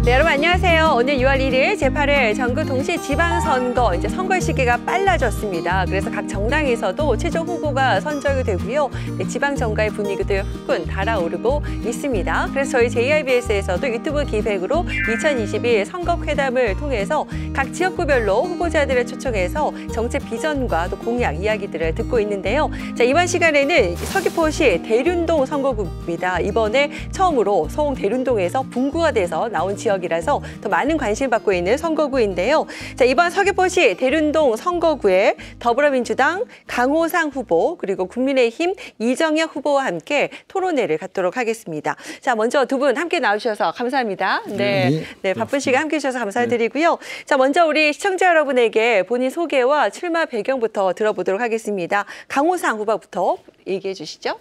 네, 여러분 안녕하세요. 오늘 6월 1일 제8회 전국 동시 지방선거 이제 선거 시기가 빨라졌습니다. 그래서 각 정당에서도 최종 후보가 선정이 되고요. 네, 지방선거의 분위기도 후끈 달아오르고 있습니다. 그래서 저희 JIBS에서도 유튜브 기획으로 2022 선거회담을 통해서 각 지역구별로 후보자들을 초청해서 정책 비전과 또 공약 이야기들을 듣고 있는데요. 자, 이번 시간에는 서귀포시 대륜동 선거구입니다. 이번에 처음으로 서울 대륜동에서 분구가 돼서 나온 지역이라서 더 많은 관심을 받고 있는 선거구인데요. 자, 이번 서귀포시 대륜동 선거구에 더불어민주당 강호상 후보 그리고 국민의힘 이정혁 후보와 함께 토론회를 갖도록 하겠습니다. 자, 먼저 두 분 함께 나와주셔서 감사합니다. 네, 바쁜 시간 함께 해주셔서 감사드리고요. 자, 먼저 우리 시청자 여러분에게 본인 소개와 출마 배경부터 들어보도록 하겠습니다. 강호상 후보부터 얘기해 주시죠.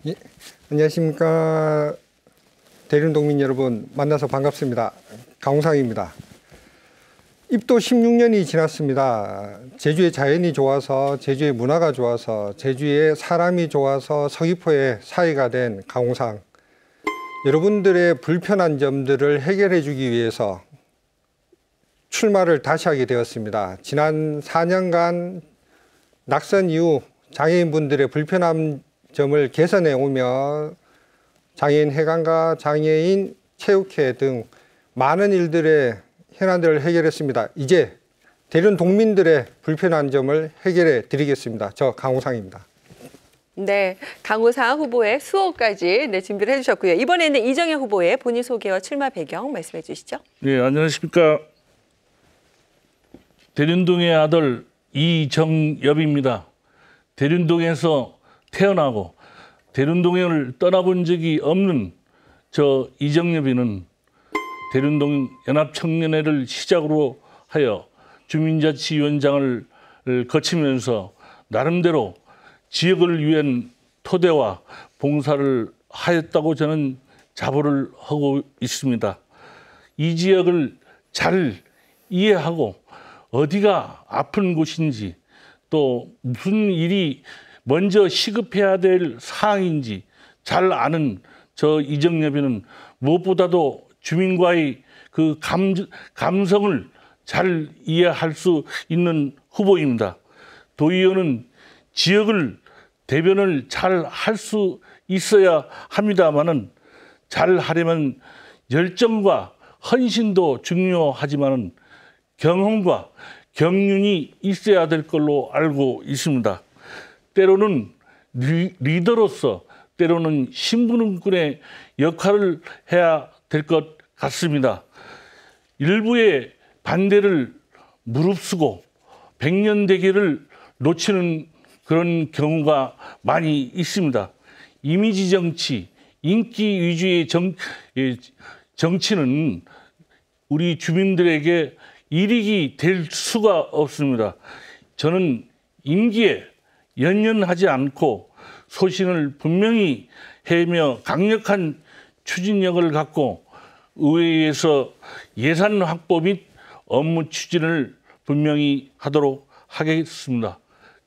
예, 안녕하십니까. 대륜동민 여러분 만나서 반갑습니다. 강호상입니다. 입도 16년이 지났습니다. 제주의 자연이 좋아서, 제주의 문화가 좋아서, 제주의 사람이 좋아서 서귀포의 사회가 된 강호상. 여러분들의 불편한 점들을 해결해 주기 위해서 출마를 다시 하게 되었습니다. 지난 4년간 낙선 이후 장애인분들의 불편한 점을 개선해 오며 장애인 해관과 장애인 체육회 등 많은 일들의 현안들을 해결했습니다. 이제 대륜 동민들의 불편한 점을 해결해 드리겠습니다. 저 강호상입니다. 네, 강호상 후보의 수호까지 준비를 해주셨고요. 이번에는 이정혁 후보의 본인 소개와 출마 배경 말씀해 주시죠. 네, 안녕하십니까. 대륜동의 아들 이정엽입니다. 대륜동에서 태어나고 대륜동을 떠나본 적이 없는 저 이정엽이는 대륜동 연합청년회를 시작으로 하여 주민자치위원장을 거치면서 나름대로 지역을 위한 토대와 봉사를 하였다고 저는 자부를 하고 있습니다. 이 지역을 잘 이해하고 어디가 아픈 곳인지 또 무슨 일이 먼저 시급해야 될 사항인지 잘 아는 저 이정엽이는 무엇보다도 주민과의 그 감성을 잘 이해할 수 있는 후보입니다. 도의원은 지역을 대변을 잘 할 수 있어야 합니다만은 잘 하려면 열정과 헌신도 중요하지만은 경험과 경륜이 있어야 될 걸로 알고 있습니다. 때로는 리더로서 때로는 신부름꾼의 역할을 해야 될 것 같습니다. 일부의 반대를 무릅쓰고 백년대계를 놓치는 그런 경우가 많이 있습니다. 이미지 정치, 인기 위주의 정치는 우리 주민들에게 이익이 될 수가 없습니다. 저는 임기에 연연하지 않고 소신을 분명히 해며 강력한 추진력을 갖고 의회에서 예산 확보 및 업무 추진을 분명히 하도록 하겠습니다.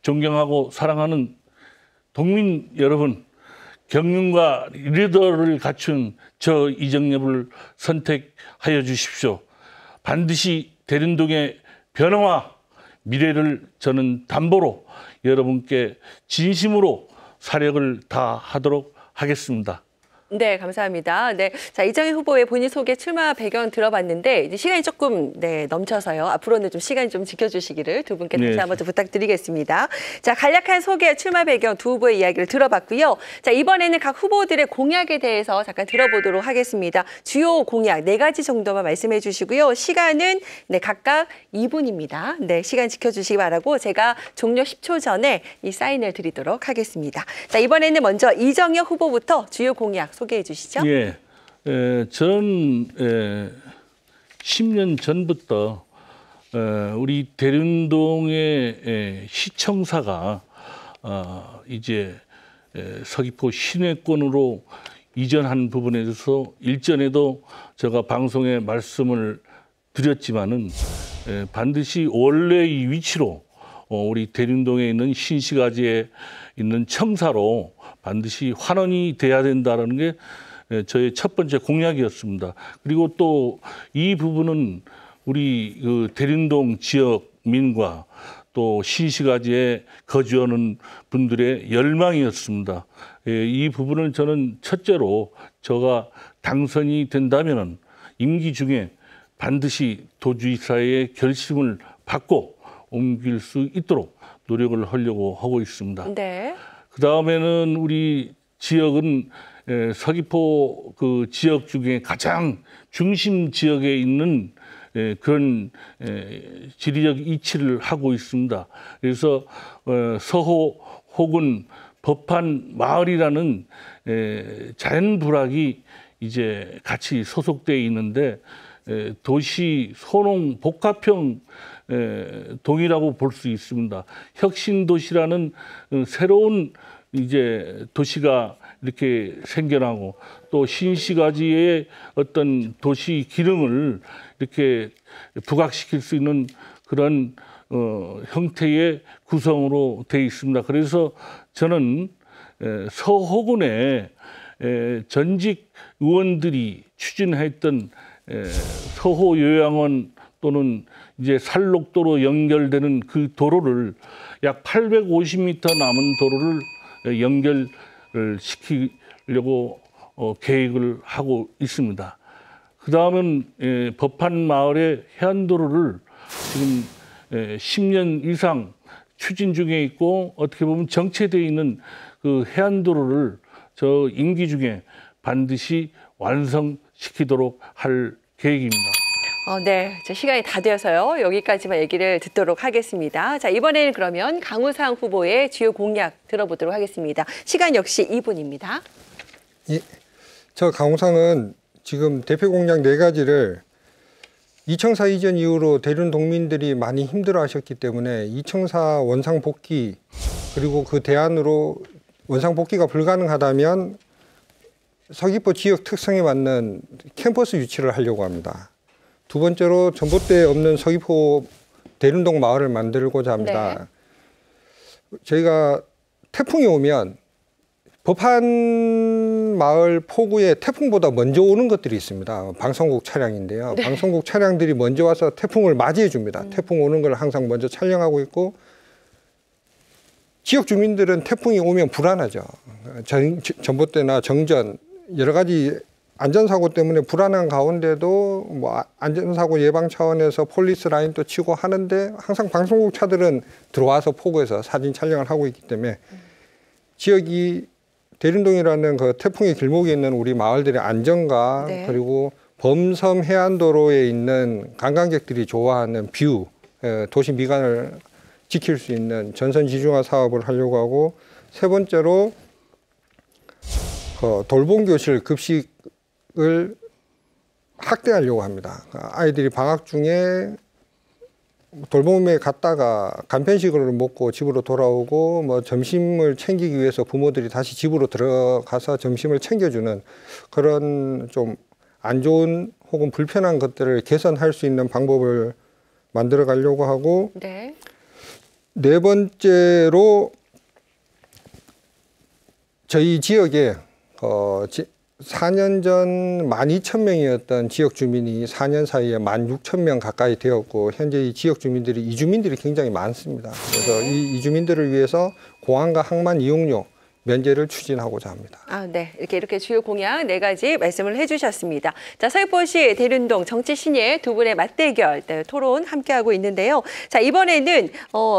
존경하고 사랑하는 동민 여러분, 경륜과 리더를 갖춘 저 이정엽을 선택하여 주십시오. 반드시 대륜동의 변화와 미래를 저는 담보로 여러분께 진심으로 사력을 다하도록 하겠습니다. 네, 감사합니다. 네, 자, 이정희 후보의 본인 소개 출마 배경 들어봤는데 이제 시간이 조금 넘쳐서요. 앞으로는 좀 시간 좀 지켜주시기를 두 분께 다시 한번 좀 부탁드리겠습니다. 자, 간략한 소개, 출마 배경 두 후보의 이야기를 들어봤고요. 자, 이번에는 각 후보들의 공약에 대해서 잠깐 들어보도록 하겠습니다. 주요 공약 4가지 정도만 말씀해 주시고요. 시간은 각각 2분입니다. 네, 시간 지켜주시기 바라고 제가 종료 10초 전에 이 사인을 드리도록 하겠습니다. 자, 이번에는 먼저 이정혁 후보부터 주요 공약 소개해 주시죠. 예, 전 10년 전부터 우리 대륜동의 시청사가 이제 서귀포 시내권으로 이전한 부분에 대해서 일전에도 제가 방송에 말씀을 드렸지만은 반드시 원래의 위치로 우리 대륜동에 있는 신시가지에 있는 청사로 반드시 환원이 돼야 된다는 게 저의 첫 번째 공약이었습니다. 그리고 또 이 부분은 우리 그 대륜동 지역민과 또 신시가지에 거주하는 분들의 열망이었습니다. 이 부분을 저는 첫째로 제가 당선이 된다면은 임기 중에 반드시 도지사의 결심을 받고 옮길 수 있도록 노력을 하려고 하고 있습니다. 네. 그 다음에는 우리 지역은 서귀포 그 지역 중에 가장 중심 지역에 있는 그런 지리적 위치를 하고 있습니다. 그래서 서호 혹은 법한 마을이라는 자연부락이 이제 같이 소속되어 있는데 도시 소농 복합형 동이라고 볼 수 있습니다. 혁신 도시라는 새로운 이제 도시가 이렇게 생겨나고 또 신시가지의 어떤 도시 기능을 이렇게 부각시킬 수 있는 그런 형태의 구성으로 되어 있습니다. 그래서 저는 서호군의 전직 의원들이 추진했던 서호요양원 또는 이제 살록도로 연결되는 그 도로를 약 850m 남은 도로를 연결을 시키려고 계획을 하고 있습니다. 그 다음은 법한 마을의 해안도로를 지금 10년 이상 추진 중에 있고 어떻게 보면 정체되어 있는 그 해안도로를 저 임기 중에 반드시 완성시키도록 할 계획입니다. 네, 제 시간이 다 되어서요. 여기까지만 얘기를 듣도록 하겠습니다. 자, 이번에는 그러면 강우상 후보의 주요 공약 들어보도록 하겠습니다. 시간 역시 2분입니다. 예, 저 강우상은 지금 대표 공약 4가지를 이청사 이전 이후로 대륜 동민들이 많이 힘들어하셨기 때문에 이청사 원상 복귀 그리고 그 대안으로 원상 복귀가 불가능하다면 서귀포 지역 특성에 맞는 캠퍼스 유치를 하려고 합니다. 두 번째로 전봇대 없는 서귀포 대륜동 마을을 만들고자 합니다. 네. 저희가 태풍이 오면 법한 마을 포구에 태풍보다 먼저 오는 것들이 있습니다. 방송국 차량인데요. 네. 방송국 차량들이 먼저 와서 태풍을 맞이해 줍니다. 태풍 오는 걸 항상 먼저 촬영하고 있고 지역 주민들은 태풍이 오면 불안하죠. 전봇대나 정전 여러 가지 안전사고 때문에 불안한 가운데도 뭐 안전사고 예방 차원에서 폴리스 라인도 치고 하는데 항상 방송국 차들은 들어와서 포구에서 사진 촬영을 하고 있기 때문에 지역이 대륜동이라는 그 태풍의 길목에 있는 우리 마을들의 안전과 네. 그리고 범섬 해안도로에 있는 관광객들이 좋아하는 뷰, 도시 미관을 지킬 수 있는 전선 지중화 사업을 하려고 하고 세 번째로 돌봄교실 급식을 확대하려고 합니다. 아이들이 방학 중에 돌봄에 갔다가 간편식으로 먹고 집으로 돌아오고 뭐 점심을 챙기기 위해서 부모들이 다시 집으로 들어가서 점심을 챙겨주는 그런 좀 안 좋은 혹은 불편한 것들을 개선할 수 있는 방법을 만들어 가려고 하고 네. 네 번째로 저희 지역에 4년 전 12,000명이었던 지역 주민이 4년 사이에 16,000명 가까이 되었고 현재 이 지역 주민들이 이주민들이 굉장히 많습니다. 그래서 이 이주민들을 위해서 공항과 항만 이용료 면제를 추진하고자 합니다. 네. 이렇게 주요 공약 4가지 말씀을 해주셨습니다. 자, 서귀포시 대륜동 정치 신예 두 분의 맞대결 토론 함께하고 있는데요. 자, 이번에는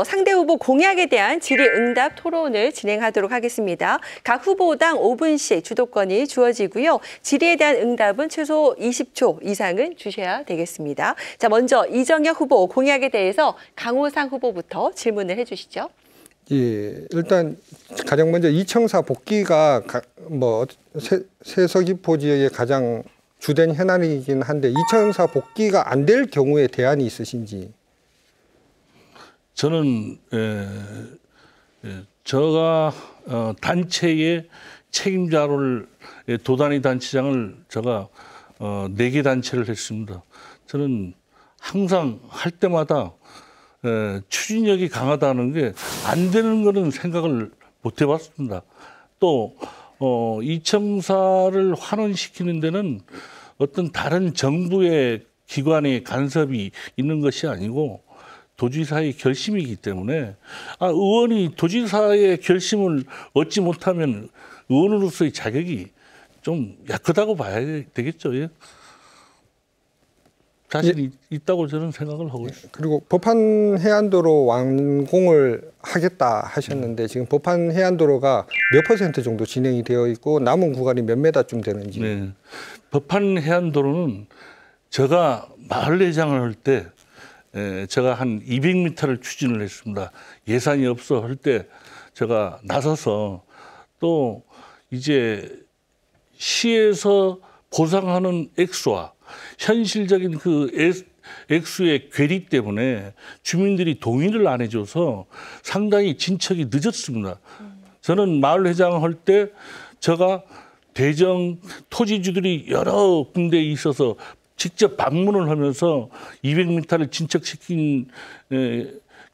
상대 후보 공약에 대한 질의응답 토론을 진행하도록 하겠습니다. 각 후보당 5분씩 주도권이 주어지고요. 질의에 대한 응답은 최소 20초 이상은 주셔야 되겠습니다. 자, 먼저 이정혁 후보 공약에 대해서 강우상 후보부터 질문을 해주시죠. 예, 일단 가장 먼저 이청사 복귀가 새 서귀포 지역의 가장 주된 현안이긴 한데 이청사 복귀가 안 될 경우에 대안이 있으신지? 저는 제가 단체의 책임자를 도단위 단체장을 제가 4개 단체를 했습니다. 저는 항상 할 때마다 추진력이 강하다는 게 안 되는 거는 생각을 못 해봤습니다. 또 이청사를 환원시키는 데는 어떤 다른 정부의 기관의 간섭이 있는 것이 아니고 도지사의 결심이기 때문에 의원이 도지사의 결심을 얻지 못하면 의원으로서의 자격이 좀 약하다고 봐야 되겠죠. 예? 자신이 있다고 저는 생각을 하고 있습니다. 그리고 법한 해안도로 완공을 하겠다 하셨는데 지금 법한 해안도로가 몇 % 정도 진행이 되어 있고 남은 구간이 몇 메다쯤 되는지. 네. 법한 해안도로는 제가 마을회장을 할 때 제가 한 200m를 추진을 했습니다. 예산이 없어 할 때 제가 나서서 또 이제 시에서 보상하는 액수와 현실적인 그 액수의 괴리 때문에 주민들이 동의를 안 해줘서 상당히 진척이 늦었습니다. 저는 마을회장 할 때 제가 대정 토지주들이 여러 군데에 있어서 직접 방문을 하면서 200m를 진척시킨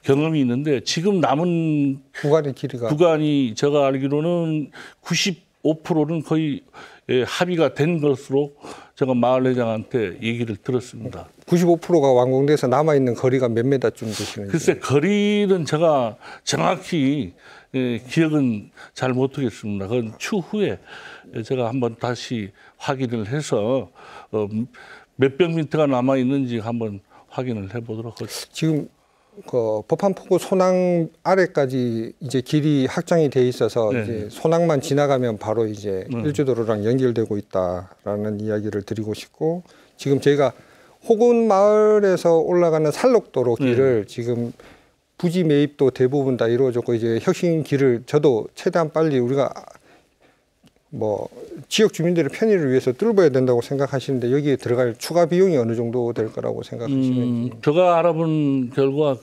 경험이 있는데 지금 남은 구간의 길이가 구간이 제가 알기로는 95%는 거의 합의가 된 것으로 제가 마을회장한테 얘기를 들었습니다. 95%가 완공돼서 남아있는 거리가 몇 메다쯤 되시는지. 글쎄 거리는 제가 정확히 기억은 잘 못하겠습니다. 그건 추후에 제가 한번 다시 확인을 해서 몇백 미터가 남아 있는지 한번 확인을 해보도록 하겠습니다. 지금 그 법한포구 소낭 아래까지 이제 길이 확장이 돼 있어서 네. 이제 소낭만 지나가면 바로 이제 일주도로랑 연결되고 있다라는 이야기를 드리고 싶고 지금 저희가 호군 마을에서 올라가는 산록도로 길을 지금 부지 매입도 대부분 다 이루어졌고 이제 혁신 길을 저도 최대한 빨리 우리가 뭐 지역 주민들의 편의를 위해서 뚫어야 된다고 생각하시는데 여기에 들어갈 추가 비용이 어느 정도 될 거라고 생각하시는지. 제가 알아본 결과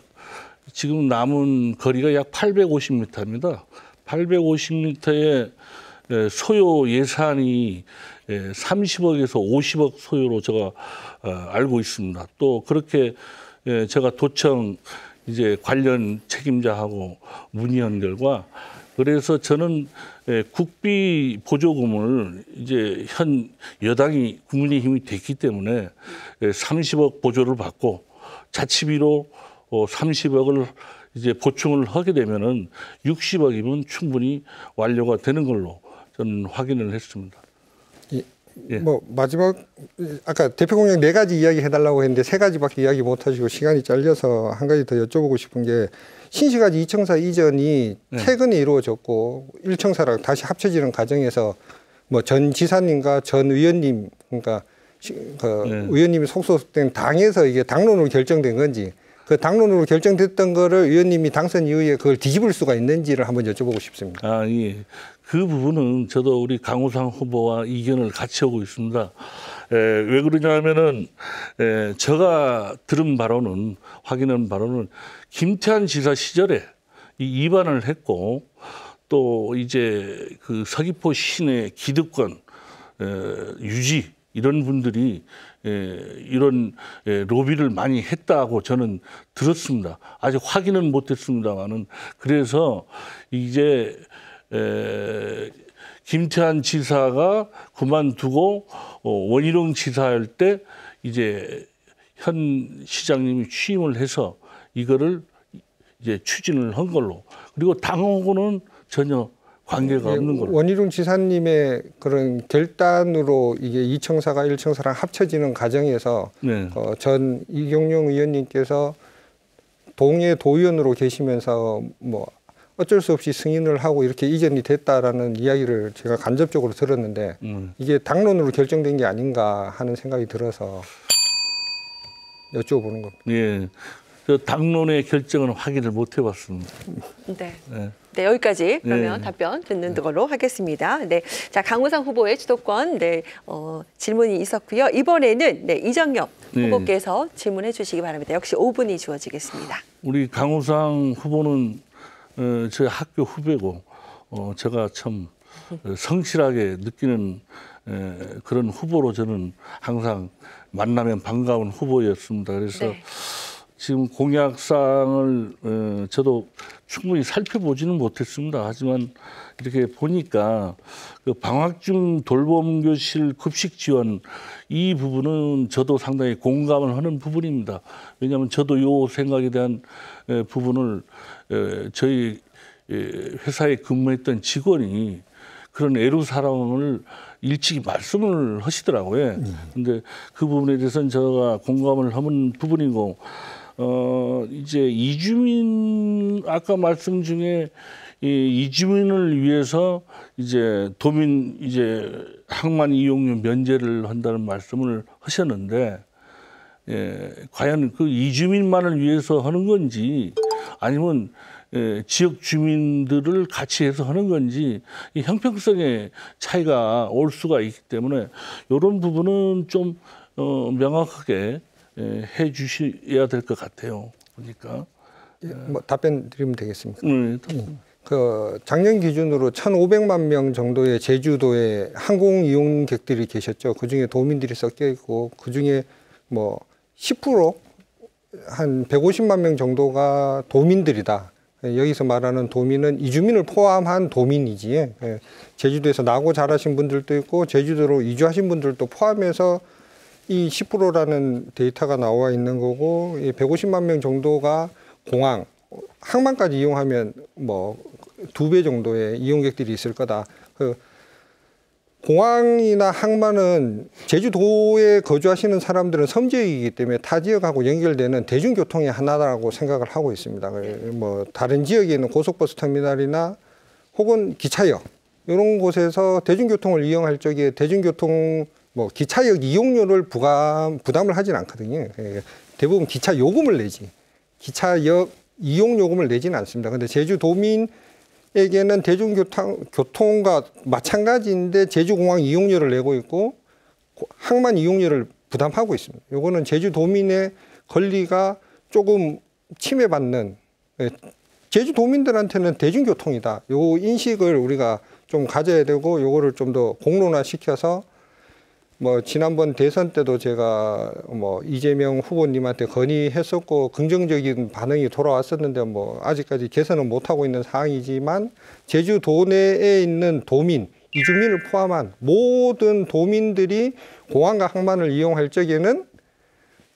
지금 남은 거리가 약 850m입니다. 850m의 소요 예산이 30억에서 50억 소요로 제가 알고 있습니다. 또 그렇게 제가 도청 이제 관련 책임자하고 문의한 결과 그래서 저는 국비 보조금을 이제 현 여당이 국민의힘이 됐기 때문에 30억 보조를 받고 자치비로 30억을 이제 보충을 하게 되면은 60억이면 충분히 완료가 되는 걸로 저는 확인을 했습니다. 예. 뭐 마지막 아까 대표 공약 4가지 이야기 해달라고 했는데 3가지밖에 이야기 못 하시고 시간이 잘려서 한 가지 더 여쭤보고 싶은 게 신시가지 2청사 이전이 최근에 이루어졌고 1청사랑 다시 합쳐지는 과정에서 뭐 전 지사님과 전 의원님 그러니까 의원님이 속속된 당에서 이게 당론으로 결정된 건지 그 당론으로 결정됐던 거를 의원님이 당선 이후에 그걸 뒤집을 수가 있는지를 한번 여쭤보고 싶습니다. 예. 그 부분은 저도 우리 강우상 후보와 이견을 같이 하고 있습니다. 왜 그러냐면은 제가 들은 바로는 확인한 바로는 김태환 지사 시절에 이 위반을 했고 또 이제 그 서귀포 시내 기득권 유지 이런 분들이 이런 로비를 많이 했다고 저는 들었습니다. 아직 확인은 못했습니다만은 그래서 이제 김태환 지사가 그만두고 원희룡 지사할 때 이제 현 시장님이 취임을 해서 이거를 이제 추진을 한 걸로 그리고 당하고는 전혀 관계가 없는 걸로. 원희룡 지사님의 그런 결단으로 이게 2청사가 1청사랑 합쳐지는 과정에서 전 이경용 의원님께서 동해 도의원으로 계시면서 뭐 어쩔 수 없이 승인을 하고 이렇게 이전이 됐다라는 이야기를 제가 간접적으로 들었는데 이게 당론으로 결정된 게 아닌가 하는 생각이 들어서 여쭤보는 겁니다. 예. 저 당론의 결정은 확인을 못 해봤습니다. 네. 네, 여기까지 그러면 답변 듣는 걸로 하겠습니다. 네, 자 강우상 후보의 주도권 질문이 있었고요. 이번에는 이정엽 후보께서 질문해 주시기 바랍니다. 역시 5분이 주어지겠습니다. 우리 강우상 후보는 제 학교 후배고 제가 참 성실하게 느끼는 그런 후보로 저는 항상 만나면 반가운 후보였습니다. 그래서 지금 공약사항을 저도 충분히 살펴보지는 못했습니다. 하지만 이렇게 보니까 그 방학 중 돌봄 교실 급식 지원 이 부분은 저도 상당히 공감을 하는 부분입니다. 왜냐하면 저도 요 생각에 대한 부분을 저희 회사에 근무했던 직원이 그런 애로사항을 일찍이 말씀을 하시더라고요. 근데 그 부분에 대해서는 제가 공감을 하는 부분이고, 이제 이주민, 아까 말씀 중에 이주민을 위해서 이제 도민 이제 항만 이용료 면제를 한다는 말씀을 하셨는데, 과연 그 이주민만을 위해서 하는 건지 아니면 지역 주민들을 같이 해서 하는 건지 이 형평성의 차이가 올 수가 있기 때문에 이런 부분은 좀 명확하게 해 주셔야 될 것 같아요. 보니까. 뭐 답변 드리면 되겠습니까? 네. 그 작년 기준으로 1,500만 명 정도의 제주도에 항공 이용객들이 계셨죠. 그 중에 도민들이 섞여 있고 그 중에 뭐 10% 한 150만 명 정도가 도민들이다. 여기서 말하는 도민은 이주민을 포함한 도민이지. 제주도에서 나고 자라신 분들도 있고 제주도로 이주하신 분들도 포함해서 이 10%라는 데이터가 나와 있는 거고, 150만 명 정도가 공항, 항만까지 이용하면 뭐 2배 정도의 이용객들이 있을 거다. 그 공항이나 항만은 제주도에 거주하시는 사람들은 섬지역이기 때문에 타 지역하고 연결되는 대중교통의 하나라고 생각을 하고 있습니다. 뭐 다른 지역에 있는 고속버스 터미널이나 혹은 기차역 이런 곳에서 대중교통을 이용할 적에 대중교통 뭐 기차역 이용료를 부담을 하진 않거든요. 대부분 기차 요금을 내지 기차역 이용 요금을 내지는 않습니다. 근데 제주도민 에게는 대중교통과 마찬가지인데 제주공항 이용료를 내고 있고 항만 이용료를 부담하고 있습니다. 요거는 제주도민의 권리가 조금 침해받는, 제주도민들한테는 대중교통이다. 요 인식을 우리가 좀 가져야 되고 요거를 좀 더 공론화시켜서 뭐 지난번 대선 때도 제가 뭐 이재명 후보님한테 건의했었고 긍정적인 반응이 돌아왔었는데 뭐 아직까지 개선은 못하고 있는 상황이지만 제주도 내에 있는 도민, 이주민을 포함한 모든 도민들이 공항과 항만을 이용할 적에는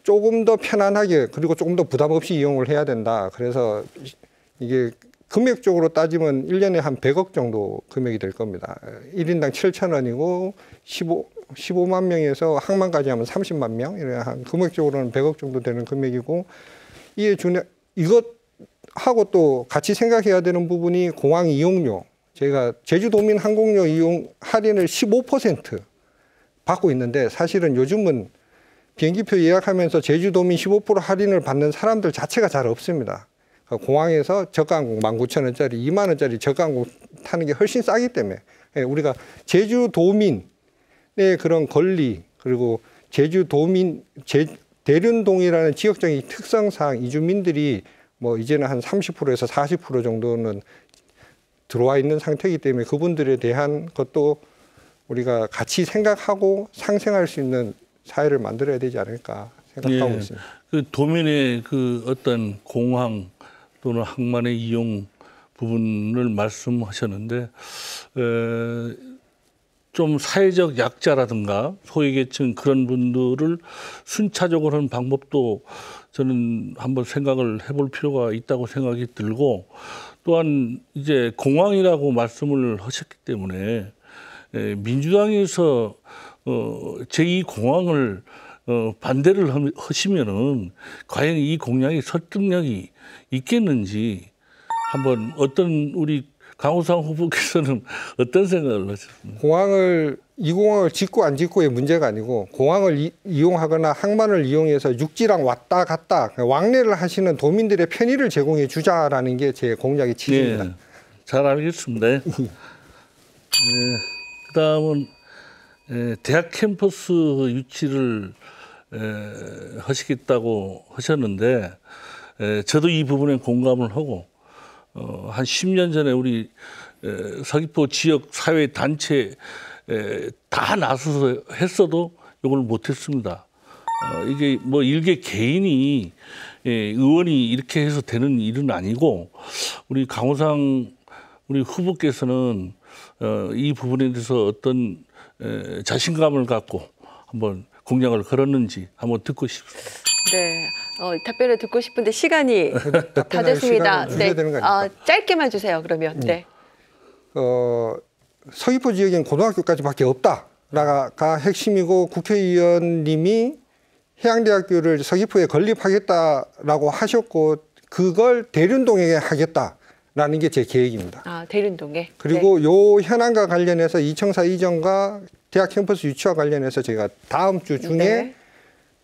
조금 더 편안하게 그리고 조금 더 부담 없이 이용을 해야 된다. 그래서 이게 금액적으로 따지면 1년에 한 100억 정도 금액이 될 겁니다. 1인당 7,000원이고 15만 명에서 항만까지 하면 30만 명, 이래 한 금액적으로는 100억 정도 되는 금액이고, 이에 준해 이것하고 또 같이 생각해야 되는 부분이 공항 이용료. 제가 제주도민 항공료 이용 할인을 15% 받고 있는데 사실은 요즘은 비행기표 예약하면서 제주도민 15% 할인을 받는 사람들 자체가 잘 없습니다. 공항에서 저가항공 19,000원짜리, 2만 원짜리 저가항공 타는 게 훨씬 싸기 때문에 우리가 제주도민의 그런 권리, 그리고 제주도민 대륜동이라는 지역적인 특성상 이주민들이 뭐 이제는 한 30%에서 40% 정도는 들어와 있는 상태이기 때문에 그분들에 대한 것도 우리가 같이 생각하고 상생할 수 있는 사회를 만들어야 되지 않을까 생각하고 있습니다. 그 도민의 그 어떤 공항 또는 항만의 이용 부분을 말씀하셨는데, 좀 사회적 약자라든가 소외계층 그런 분들을 순차적으로 하는 방법도 저는 한번 생각을 해볼 필요가 있다고 생각이 들고, 또한 이제 공항이라고 말씀을 하셨기 때문에 민주당에서 제2공항을 반대를 하시면은 과연 이 공약의 설득력이 있겠는지 한번 어떤 우리 강호상 후보께서는 어떤 생각을 하셨습니까? 이 공항을 짓고 안 짓고의 문제가 아니고 공항을 이용하거나 항만을 이용해서 육지랑 왔다 갔다 왕래를 하시는 도민들의 편의를 제공해 주자라는 게 제 공약의 취지입니다. 네, 잘 알겠습니다. 그다음은 대학 캠퍼스 유치를 하시겠다고 하셨는데, 저도 이 부분에 공감을 하고 한 10년 전에 우리 서귀포 지역 사회 단체 다 나서서 했어도 이걸 못했습니다. 이게 뭐 일개 개인이 의원이 이렇게 해서 되는 일은 아니고 우리 강호상 우리 후보께서는 이 부분에 대해서 어떤 자신감을 갖고 한번 공약을 걸었는지 한번 듣고 싶습니다. 네. 답변을 듣고 싶은데 시간이 다 됐습니다. 시간을 줄여야 되는 거 아닙니까? 짧게만 주세요. 그러면. 네. 서귀포 지역엔 고등학교까지밖에 없다가 핵심이고 국회의원님이 해양대학교를 서귀포에 건립하겠다라고 하셨고 그걸 대륜동에 하겠다라는 게 제 계획입니다. 아, 대륜동에. 그리고 요 현안과 관련해서 이청사 이전과 대학 캠퍼스 유치와 관련해서 제가 다음 주 중에 네.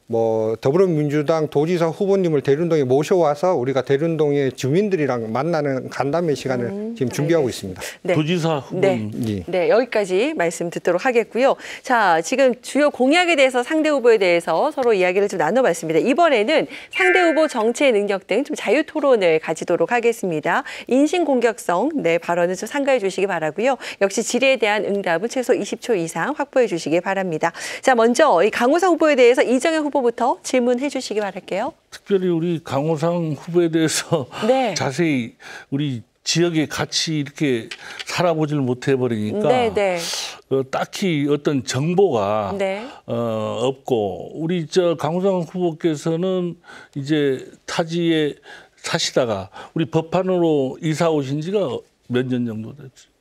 뭐 더불어민주당 도지사 후보님을 대륜동에 모셔와서 우리가 대륜동의 주민들이랑 만나는 간담회 시간을 지금 준비하고 있습니다. 네. 도지사 후보님. 예. 네, 여기까지 말씀 듣도록 하겠고요. 자, 지금 주요 공약에 대해서 상대 후보에 대해서 서로 이야기를 좀 나눠봤습니다. 이번에는 상대 후보 정치의 능력 등 좀 자유 토론을 가지도록 하겠습니다. 인신 공격성 발언을 좀 삼가해 주시기 바라고요. 역시 질의에 대한 응답은 최소 20초 이상 확보해 주시기 바랍니다. 자, 먼저 이 강호상 후보에 대해서 이정현 후보부터 질문해 주시기 바랄게요. 특별히 우리 강호상 후보에 대해서 네. 자세히 우리 지역에 같이 이렇게 살아보질 못해버리니까 네. 딱히 어떤 정보가 네. 없고 우리 강호상 후보께서는 이제 타지에 사시다가 우리 법한으로 이사 오신 지가 몇 년 정도 됐죠?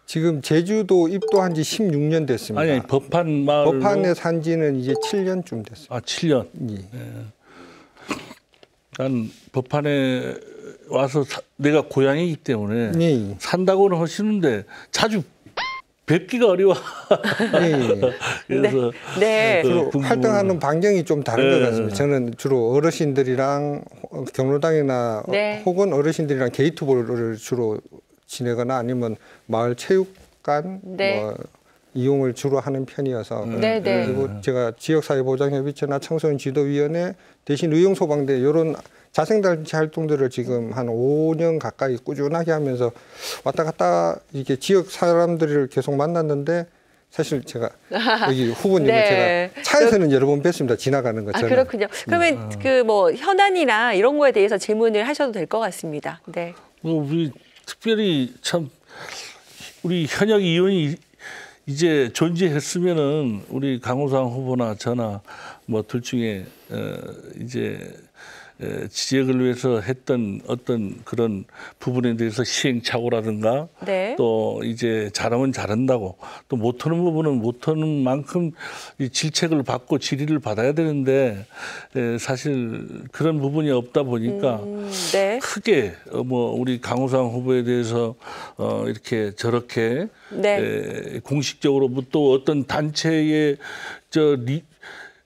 지금 제주도 입도한 지 16년 됐습니다. 아니 법한 마을로 법한에 산 지는 이제 7년쯤 됐습니다. 아 7년. 예. 난 법한에 와서 내가 고향이기 때문에 예. 산다고는 하시는데 자주 뵙기가 어려워. 예. 그래서 네. 주로 궁금한- 활동하는 반경이 좀 다른 네. 것 같습니다. 저는 주로 어르신들이랑 경로당이나 네. 혹은 어르신들이랑 게이트볼을 주로 지내거나 아니면 마을 체육관 네. 뭐 이용을 주로 하는 편이어서 네. 그리고 제가 지역사회보장협의체나 청소년지도위원회 대신 의용소방대 이런 자생단체 활동들을 지금 한 5년 가까이 꾸준하게 하면서 왔다 갔다 이렇게 지역 사람들을 계속 만났는데 사실 제가 여기 후보님을 네. 제가 차에서는 여러 번 뵀습니다. 지나가는 거 아, 저는. 그렇군요. 그러면 그 뭐 현안이나 이런 거에 대해서 질문을 하셔도 될 것 같습니다. 네. 우리 특별히 참 우리 현역 의원이 이제 존재했으면은 우리 강호상 후보나 저나 뭐 둘 중에 이제 지역을 위해서 했던 어떤 그런 부분에 대해서 시행착오라든가 네. 또 이제 잘하면 잘한다고 또 못하는 부분은 못하는 만큼 이 질책을 받고 질의를 받아야 되는데 사실 그런 부분이 없다 보니까 네. 크게 뭐 우리 강호상 후보에 대해서 이렇게 저렇게 네. 공식적으로 또 어떤 단체의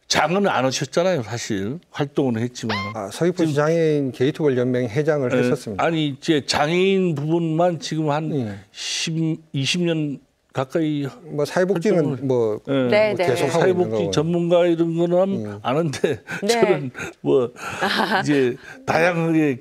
장은 안 하셨잖아요, 사실 활동은 했지만. 서귀포시 장애인 게이트볼 연맹 회장을 했었습니다. 아니 이제 장애인 부분만 지금 한 예. 20년 가까이 뭐 사회복지는 뭐 네, 네. 계속 하고 있는 사회복지 거고. 전문가 이런 거는 아는데 네. 저는 뭐 이제 다양하게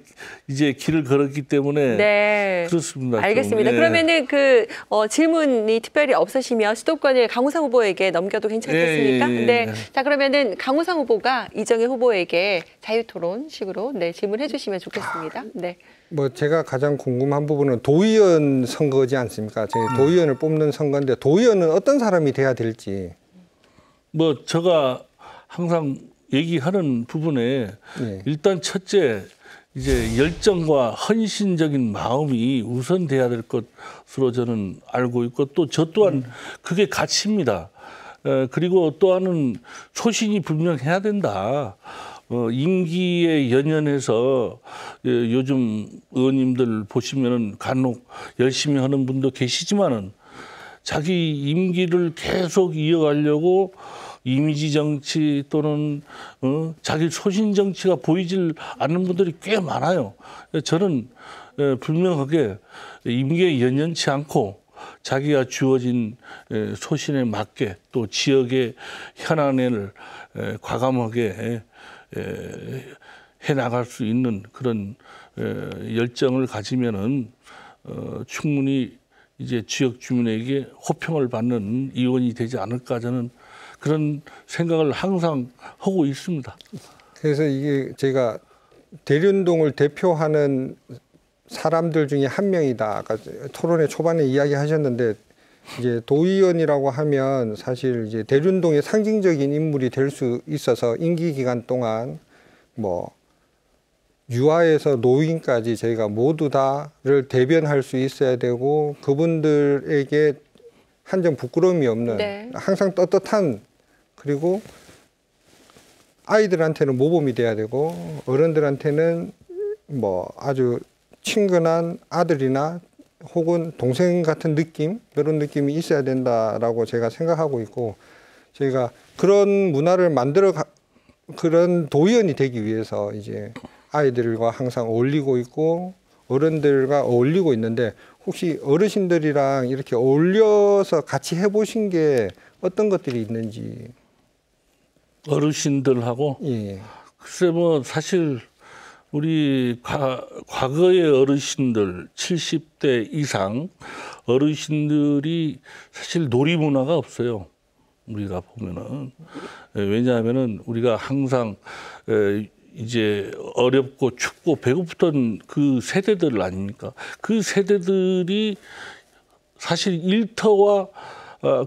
이제 길을 걸었기 때문에 네. 그렇습니다. 좀. 알겠습니다. 예. 그러면은 그 질문이 특별히 없으시면 수도권을 강호상 후보에게 넘겨도 괜찮겠습니까? 예. 네. 자, 그러면은 강호상 후보가 이정현 후보에게 자유토론식으로 질문해 주시면 좋겠습니다. 네. 뭐 제가 가장 궁금한 부분은 도의원 선거지 않습니까? 제 도의원을 뽑는 선거인데 도의원은 어떤 사람이 돼야 될지. 뭐 제가 항상 얘기하는 부분에 예. 일단 첫째 이제 열정과 헌신적인 마음이 우선돼야 될 것으로 저는 알고 있고 또 저 또한 그게 가치입니다. 그리고 또 하나는 소신이 분명해야 된다. 임기에 연연해서 요즘 의원님들 보시면은 간혹 열심히 하는 분도 계시지만은 자기 임기를 계속 이어가려고 이미지 정치 또는 자기 소신 정치가 보이질 않는 분들이 꽤 많아요. 저는 분명하게 임기에 연연치 않고 자기가 주어진 소신에 맞게 또 지역의 현안을 과감하게 해 나갈 수 있는 그런 열정을 가지면은 충분히 이제 지역 주민에게 호평을 받는 의원이 되지 않을까 저는 그런 생각을 항상 하고 있습니다. 그래서 이게 제가 대륜동을 대표하는 사람들 중에 한 명이다. 아까 토론회 초반에 이야기하셨는데 이제 도의원이라고 하면 사실 이제 대륜동의 상징적인 인물이 될 수 있어서 임기 기간 동안 뭐 유아에서 노인까지 저희가 모두 다를 대변할 수 있어야 되고 그분들에게 한 점 부끄러움이 없는 네. 항상 떳떳한 그리고 아이들한테는 모범이 돼야 되고 어른들한테는 뭐 아주 친근한 아들이나 혹은 동생 같은 느낌 그런 느낌이 있어야 된다라고 제가 생각하고 있고 저희가 그런 문화를 그런 도의원이 되기 위해서 이제 아이들과 항상 어울리고 있고 어른들과 어울리고 있는데 혹시 어르신들이랑 이렇게 어울려서 같이 해보신 게 어떤 것들이 있는지. 어르신들하고 예. 글쎄 뭐 사실 우리 과거의 어르신들 70대 이상 어르신들이 사실 놀이 문화가 없어요. 우리가 보면은 왜냐하면은 우리가 항상 이제 어렵고 춥고 배고프던 그 세대들 아닙니까? 그 세대들이 사실 일터와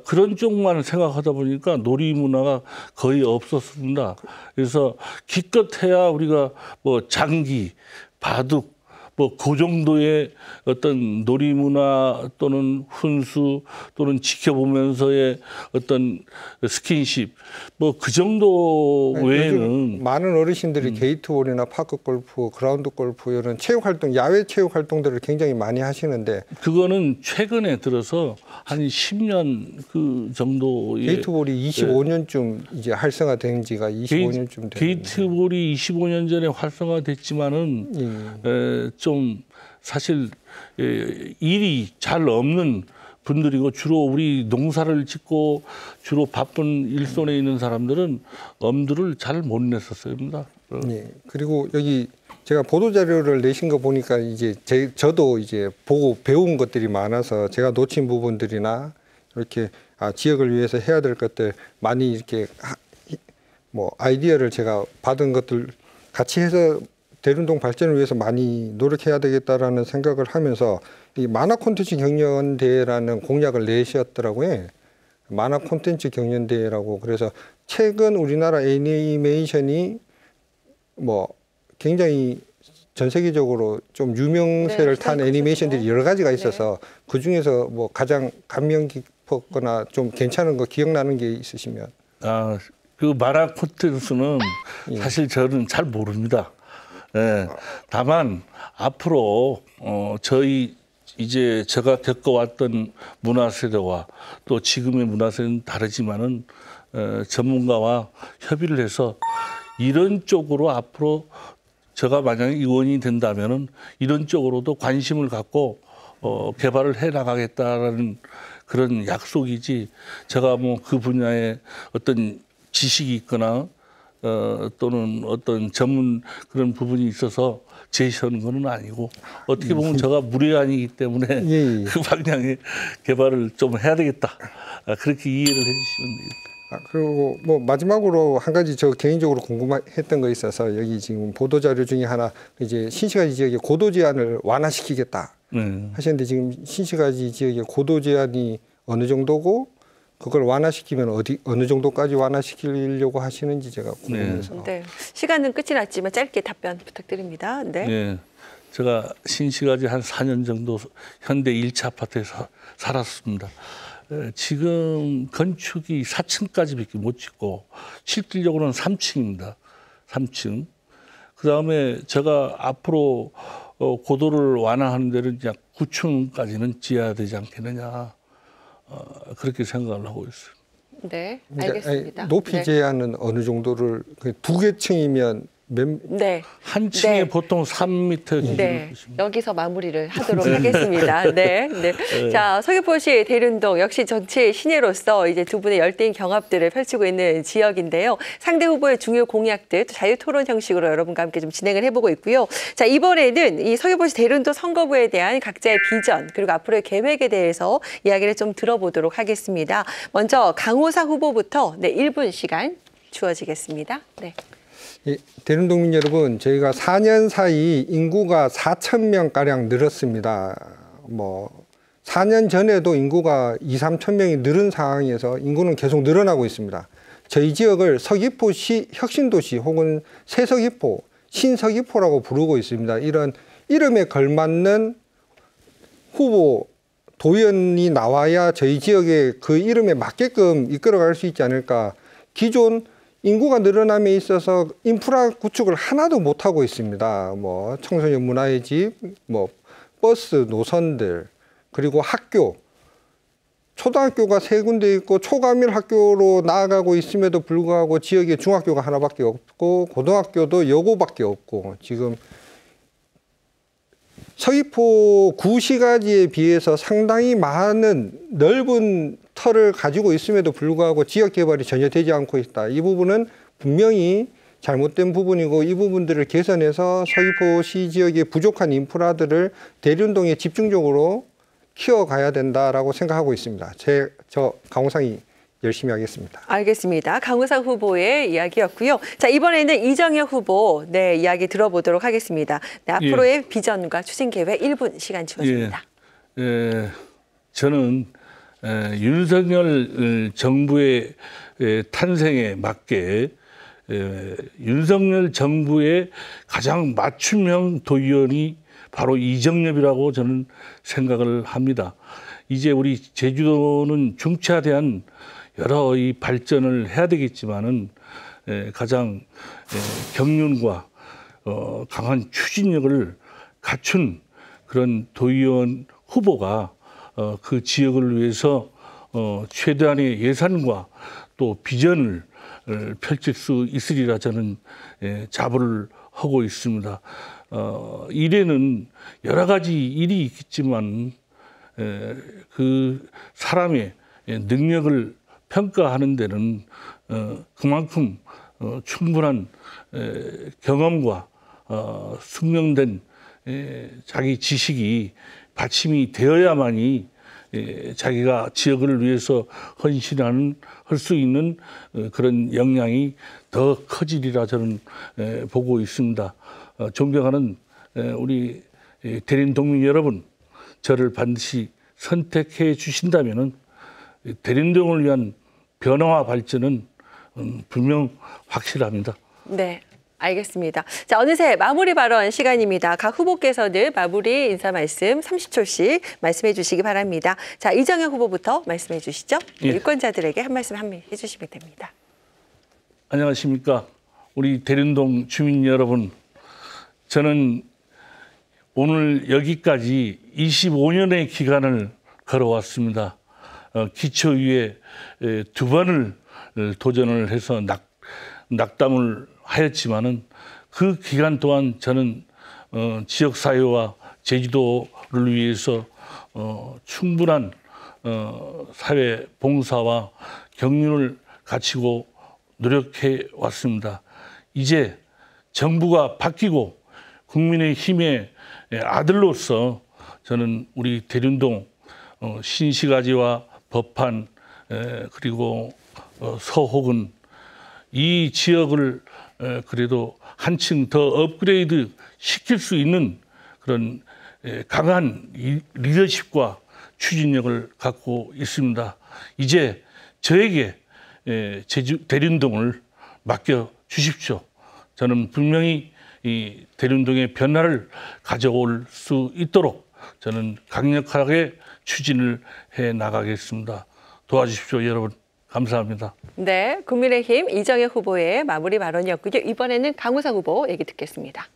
그런 쪽만 생각하다 보니까 놀이 문화가 거의 없었습니다. 그래서 기껏해야 우리가 뭐 장기, 바둑, 뭐 그 정도의 어떤 놀이 문화 또는 훈수 또는 지켜보면서의 어떤 스킨십 뭐 그 정도 외에는 많은 어르신들이 게이트볼이나 파크 골프, 그라운드 골프 이런 체육 활동, 야외 체육 활동들을 굉장히 많이 하시는데 그거는 최근에 들어서 한 10년 그 정도의 게이트볼이 25년쯤 이제 활성화된 지가 25년쯤 됐는데 게이트볼이 25년 전에 활성화됐지만은 좀 사실 일이 잘 없는 분들이고 주로 우리 농사를 짓고 주로 바쁜 일손에 있는 사람들은 엄두를 잘 못 냈었습니다. 예. 그리고 여기 제가 보도 자료를 내신 거 보니까 이제 저도 이제 보고 배운 것들이 많아서 제가 놓친 부분들이나 이렇게 지역을 위해서 해야 될 것들 많이 이렇게 뭐 아이디어를 제가 받은 것들 같이 해서 대륜동 발전을 위해서 많이 노력해야 되겠다라는 생각을 하면서 이 만화 콘텐츠 경연대회라는 공약을 내셨더라고요. 만화 콘텐츠 경연대회라고. 그래서 최근 우리나라 애니메이션이 뭐 굉장히 전 세계적으로 좀 유명세를 탄 애니메이션들이 여러 가지가 있어서 그 중에서 뭐 가장 감명 깊었거나 좀 괜찮은 거 기억나는 게 있으시면. 그 만화 콘텐츠는 사실 저는 잘 모릅니다. 예, 다만 앞으로 저희 이제 제가 겪어왔던 문화 세대와 또 지금의 문화 세대는 다르지만은 전문가와 협의를 해서 이런 쪽으로 앞으로 제가 만약에 의원이 된다면은 이런 쪽으로도 관심을 갖고 개발을 해 나가겠다라는 그런 약속이지 제가 뭐 그 분야에 어떤 지식이 있거나 또는 어떤 전문 그런 부분이 있어서 제시하는 건 아니고 어떻게 보면 제가 무례한이기 때문에 그 방향의 개발을 좀 해야 되겠다. 그렇게 이해를 해주시면 되겠다. 그리고 뭐 마지막으로 한 가지 저 개인적으로 궁금했던 거 있어서 여기 지금 보도 자료 중에 하나 이제 신시가지 지역의 고도 제한을 완화시키겠다 하셨는데 지금 신시가지 지역의 고도 제한이 어느 정도고 그걸 완화시키면 어느 정도까지 완화시키려고 하시는지 제가 궁금해서. 네. 시간은 끝이 났지만 짧게 답변 부탁드립니다. 네. 네. 제가 신시가지 한 4년 정도 현대 1차 아파트에서 살았습니다. 지금 건축이 4층까지밖에 못 짓고 실질적으로는 3층입니다. 3층. 그다음에 제가 앞으로 고도를 완화하는 데는 약 9층까지는 지어야 되지 않겠느냐. 그렇게 생각을 하고 있어요. 네, 알겠습니다. 높이 제한은 어느 정도를 2개 층이면 한 층에 보통 3m 네, 여기서 마무리를 하도록 하겠습니다. 네. 자, 서귀포시 대륜동 역시 정치의 신예로서 이제 두 분의 열띤 경합들을 펼치고 있는 지역인데요. 상대 후보의 중요 공약들 또 자유 토론 형식으로 여러분과 함께 좀 진행을 해보고 있고요. 자, 이번에는 이 서귀포시 대륜동 선거구에 대한 각자의 비전 그리고 앞으로의 계획에 대해서 이야기를 좀 들어보도록 하겠습니다. 먼저 강호상 후보부터 1분 시간 주어지겠습니다. 네. 대륜동민 여러분, 저희가 4년 사이 인구가 4,000명 가량 늘었습니다. 4년 전에도 인구가 2, 3천 명이 늘은 상황에서 인구는 계속 늘어나고 있습니다. 저희 지역을 서귀포시 혁신도시 혹은 새서귀포, 신서귀포라고 부르고 있습니다. 이런 이름에 걸맞는 후보 도의원이 나와야 저희 지역에 그 이름에 맞게끔 이끌어갈 수 있지 않을까. 기존 인구가 늘어남에 있어서 인프라 구축을 하나도 못하고 있습니다. 청소년 문화의 집, 버스, 노선들, 그리고 학교. 초등학교가 3군데 있고 초감일 학교로 나아가고 있음에도 불구하고 지역에 중학교가 하나밖에 없고 고등학교도 여고밖에 없고 지금 서귀포 구시가지에 비해서 상당히 많은 넓은 터를 가지고 있음에도 불구하고 지역 개발이 전혀 되지 않고 있다. 이 부분은 분명히 잘못된 부분이고 이 부분들을 개선해서 서귀포시 지역의 부족한 인프라들을 대륜동에 집중적으로 키워가야 된다라고 생각하고 있습니다. 저 강호상이 열심히 하겠습니다. 알겠습니다. 강호상 후보의 이야기였고요. 자, 이번에는 이정혁 후보 이야기 들어보도록 하겠습니다. 앞으로의 비전과 추진 계획 1분 시간 주어집니다. 저는 윤석열 정부의 탄생에 맞게 윤석열 정부의 가장 맞춤형 도의원이 바로 이정엽이라고 저는 생각을 합니다. 이제 우리 제주도는 중차대한 여러 이 발전을 해야 되겠지만은 가장 경륜과 강한 추진력을 갖춘 그런 도의원 후보가 그 지역을 위해서 최대한의 예산과 또 비전을 펼칠 수 있으리라 저는 자부를 하고 있습니다. 일에는 여러 가지 일이 있겠지만 그 사람의 능력을 평가하는 데는 그만큼 충분한 경험과 숙련된 자기 지식이 받침이 되어야만이 자기가 지역을 위해서 헌신하는 할 수 있는 그런 역량이 더 커지리라 저는 보고 있습니다. 존경하는 우리 대륜동민 여러분, 저를 반드시 선택해 주신다면은 대륜동을 위한 변화와 발전은 분명 확실합니다. 네. 알겠습니다. 자, 어느새 마무리 발언 시간입니다. 각 후보께서는 마무리 인사 말씀 30초씩 말씀해 주시기 바랍니다. 자, 이정혁 후보부터 말씀해 주시죠. 유권자들에게 한 말씀 해주시면 됩니다. 안녕하십니까. 우리 대륜동 주민 여러분. 저는 오늘 여기까지 25년의 기간을 걸어왔습니다. 기초위에 2번을 도전을 해서 낙담을 하였지만은 그 기간 동안 저는 지역사회와 제주도를 위해서 충분한 사회 봉사와 경륜을 갖추고 노력해 왔습니다. 이제 정부가 바뀌고 국민의힘의 아들로서 저는 우리 대륜동 신시가지와 법한 그리고 서호근 이 지역을 그래도 한층 더 업그레이드 시킬 수 있는 그런 강한 리더십과 추진력을 갖고 있습니다. 이제 저에게 대륜동을 맡겨 주십시오. 저는 분명히 이 대륜동의 변화를 가져올 수 있도록 저는 강력하게 추진을 해 나가겠습니다. 도와주십시오, 여러분. 감사합니다. 네, 국민의힘 이정혁 후보의 마무리 발언이었고요. 이번에는 강호상 후보 얘기 듣겠습니다.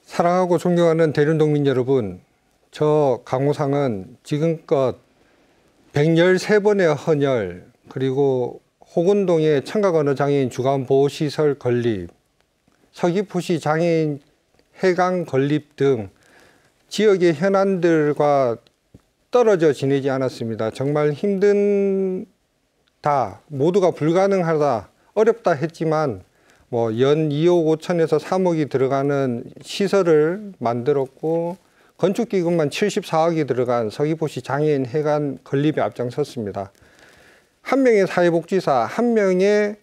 사랑하고 존경하는 대륜동민 여러분, 저 강호상은 지금껏 113번의 헌혈, 그리고 호근동의 청각언어장애인 주간보호시설 건립, 서귀포시 장애인 해강 건립 등 지역의 현안들과 떨어져 지내지 않았습니다. 정말 힘든다, 모두가 불가능하다, 어렵다 했지만 연 2억 5천에서 3억이 들어가는 시설을 만들었고 건축기금만 74억이 들어간 서귀포시 장애인 해관 건립에 앞장섰습니다. 한 명의 사회복지사, 한 명의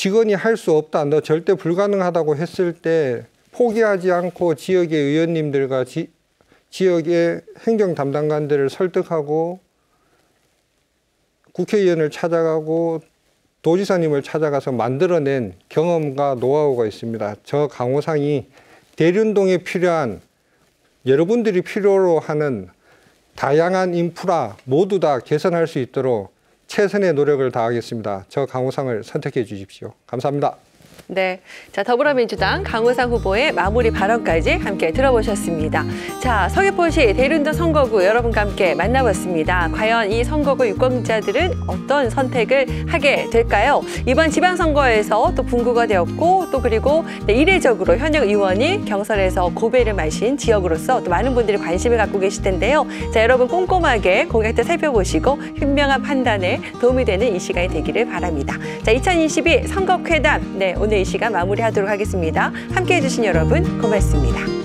직원이 할 수 없다, 너 절대 불가능하다고 했을 때 포기하지 않고 지역의 의원님들과 지역의 행정 담당관들을 설득하고 국회의원을 찾아가고 도지사님을 찾아가서 만들어낸 경험과 노하우가 있습니다. 저 강호상이 대륜동에 필요한 여러분들이 필요로 하는 다양한 인프라 모두 다 개선할 수 있도록 최선의 노력을 다하겠습니다. 저 강호상을 선택해 주십시오. 감사합니다. 네, 자 더불어민주당 강호상 후보의 마무리 발언까지 함께 들어보셨습니다. 자, 서귀포시 대륜도 선거구 여러분과 함께 만나봤습니다. 과연 이 선거구 유권자들은 어떤 선택을 하게 될까요? 이번 지방선거에서 또 분구가 되었고 또 그리고 이례적으로 현역 의원이 경선에서 고배를 마신 지역으로서 또 많은 분들이 관심을 갖고 계실 텐데요. 자, 여러분 꼼꼼하게 공약들 살펴보시고 현명한 판단에 도움이 되는 이 시간이 되기를 바랍니다. 자, 2022 선거회담, 네, 오늘 이 시간 마무리하도록 하겠습니다. 함께해 주신 여러분 고맙습니다.